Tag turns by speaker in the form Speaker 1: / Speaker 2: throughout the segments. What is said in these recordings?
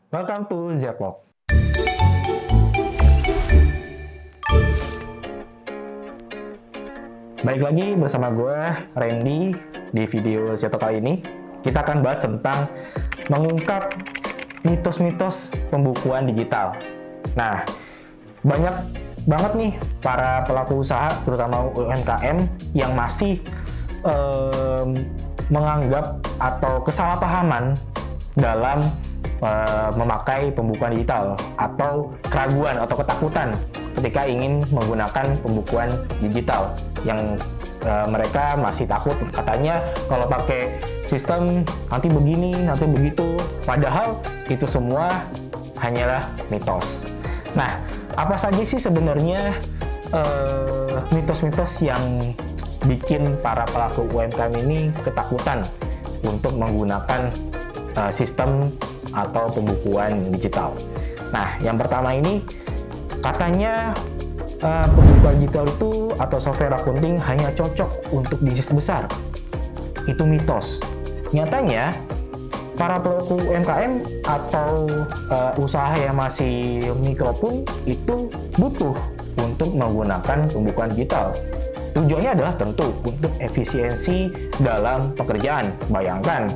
Speaker 1: Welcome to Zepok. Baik lagi bersama gue, Randy. Di video Zeto kali ini, kita akan bahas tentang mengungkap mitos-mitos pembukuan digital. Nah, banyak banget nih para pelaku usaha, terutama UMKM, yang masih menganggap atau kesalahpahaman dalam memakai pembukuan digital, atau keraguan atau ketakutan ketika ingin menggunakan pembukuan digital, yang mereka masih takut katanya kalau pakai sistem nanti begini, nanti begitu, padahal itu semua hanyalah mitos. Nah, apa saja sih sebenarnya mitos-mitos yang bikin para pelaku UMKM ini ketakutan untuk menggunakan sistem atau pembukuan digital? Nah, yang pertama ini, katanya pembukuan digital itu atau software accounting hanya cocok untuk bisnis besar. Itu mitos. Nyatanya, para pelaku UMKM atau usaha yang masih mikro pun itu butuh untuk menggunakan pembukuan digital. Tujuannya adalah tentu untuk efisiensi dalam pekerjaan. Bayangkan,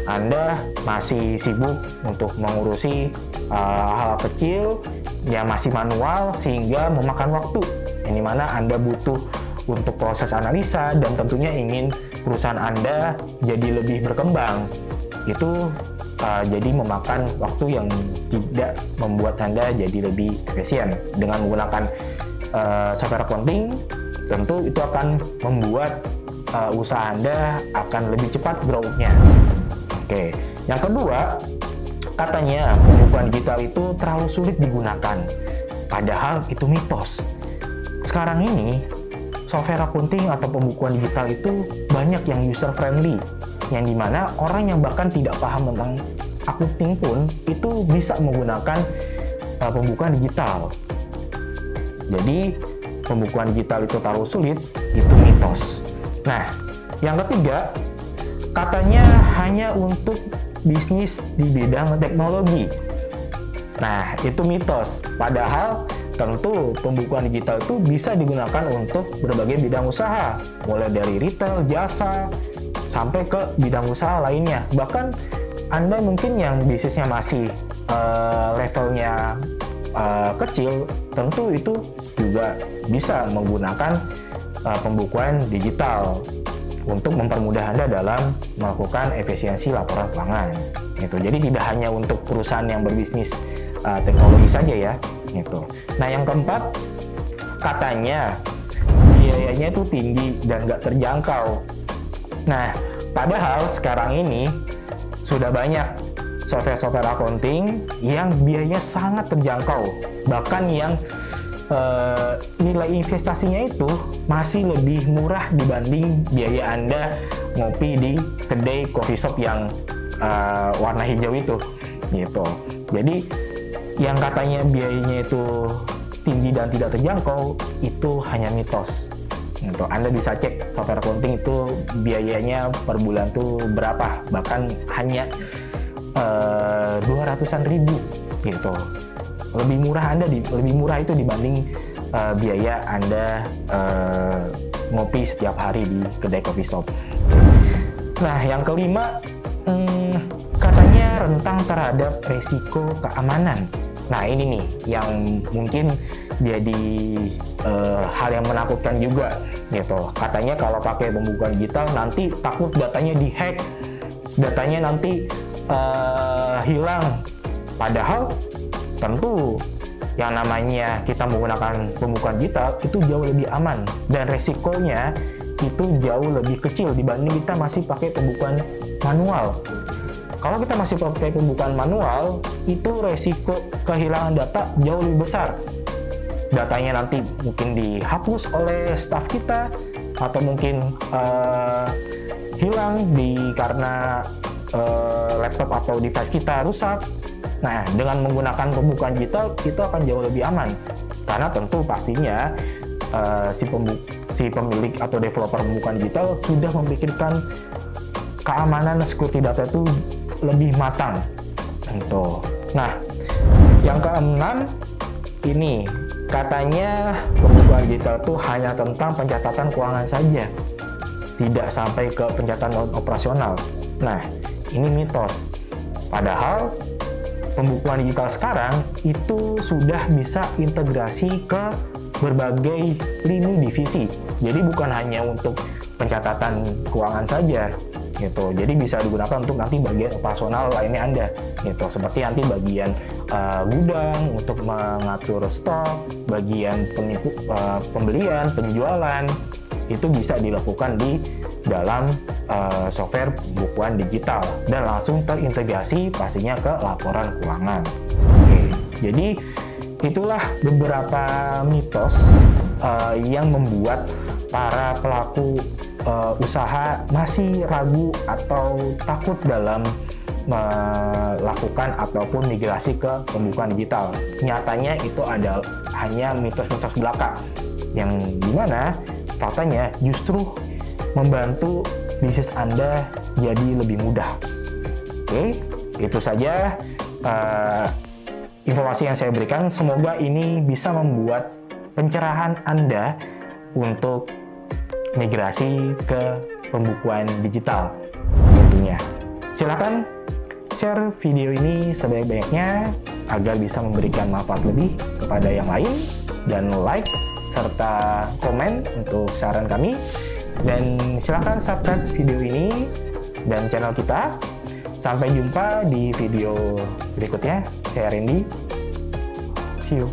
Speaker 1: Anda masih sibuk untuk mengurusi hal kecil yang masih manual sehingga memakan waktu, yang dimana Anda butuh untuk proses analisa dan tentunya ingin perusahaan Anda jadi lebih berkembang. Itu jadi memakan waktu yang tidak membuat Anda jadi lebih efisien. Dengan menggunakan software accounting, tentu itu akan membuat usaha Anda akan lebih cepat growth-nya. Oke, yang kedua, katanya pembukuan digital itu terlalu sulit digunakan. Padahal itu mitos. Sekarang ini, software accounting atau pembukuan digital itu banyak yang user friendly, yang dimana orang yang bahkan tidak paham tentang accounting pun itu bisa menggunakan pembukuan digital. Jadi, pembukuan digital itu terlalu sulit, itu mitos. Nah, yang ketiga, katanya hanya untuk bisnis di bidang teknologi. Nah, itu mitos. Padahal tentu pembukuan digital itu bisa digunakan untuk berbagai bidang usaha, mulai dari retail, jasa, sampai ke bidang usaha lainnya. Bahkan Anda mungkin yang bisnisnya masih levelnya kecil, tentu itu juga bisa menggunakan pembukuan digital untuk mempermudah Anda dalam melakukan efisiensi laporan keuangan. Gitu. Jadi tidak hanya untuk perusahaan yang berbisnis teknologi saja ya. Gitu. Nah, yang keempat, katanya biayanya itu tinggi dan nggak terjangkau. Nah, padahal sekarang ini sudah banyak software accounting yang biayanya sangat terjangkau, bahkan yang nilai investasinya itu masih lebih murah dibanding biaya Anda ngopi di kedai coffee shop yang warna hijau itu, gitu. Jadi yang katanya biayanya itu tinggi dan tidak terjangkau itu hanya mitos. Gitu. Anda bisa cek software accounting itu biayanya per bulan tuh berapa, bahkan hanya 200-an ribu gitu. Lebih murah itu dibanding biaya Anda ngopi setiap hari di kedai coffee shop. Nah, yang kelima, katanya rentan terhadap resiko keamanan. Nah, ini nih yang mungkin jadi hal yang menakutkan juga gitu. Katanya kalau pakai pembukuan digital nanti takut datanya dihack, datanya nanti hilang. Padahal tentu yang namanya kita menggunakan pembukuan digital itu jauh lebih aman dan resikonya itu jauh lebih kecil dibanding kita masih pakai pembukuan manual. Kalau kita masih pakai pembukuan manual, itu resiko kehilangan data jauh lebih besar. Datanya nanti mungkin dihapus oleh staf kita, atau mungkin hilang karena laptop atau device kita rusak. Nah, dengan menggunakan pembukuan digital itu akan jauh lebih aman, karena tentu pastinya si pemilik atau developer pembukuan digital sudah memikirkan keamanan security data itu lebih matang. Gitu. Nah, yang keenam ini katanya pembukuan digital itu hanya tentang pencatatan keuangan saja, tidak sampai ke pencatatan non operasional. Nah, ini mitos. Padahal pembukuan digital sekarang itu sudah bisa integrasi ke berbagai lini divisi. Jadi bukan hanya untuk pencatatan keuangan saja gitu. Jadi bisa digunakan untuk nanti bagian operasional lainnya Anda gitu. Seperti nanti bagian gudang untuk mengatur stok, bagian pembelian, penjualan, itu bisa dilakukan di dalam software pembukuan digital dan langsung terintegrasi pastinya ke laporan keuangan. Oke, jadi itulah beberapa mitos yang membuat para pelaku usaha masih ragu atau takut dalam melakukan ataupun migrasi ke pembukuan digital. Nyatanya itu adalah hanya mitos-mitos belaka yang dimana faktanya justru membantu bisnis Anda jadi lebih mudah. Oke, itu saja informasi yang saya berikan. Semoga ini bisa membuat pencerahan Anda untuk migrasi ke pembukuan digital tentunya. Silakan share video ini sebanyak-banyaknya agar bisa memberikan manfaat lebih kepada yang lain, dan like serta komen untuk saran kami, dan silakan subscribe video ini dan channel kita. Sampai jumpa di video berikutnya. Saya Randy. See you.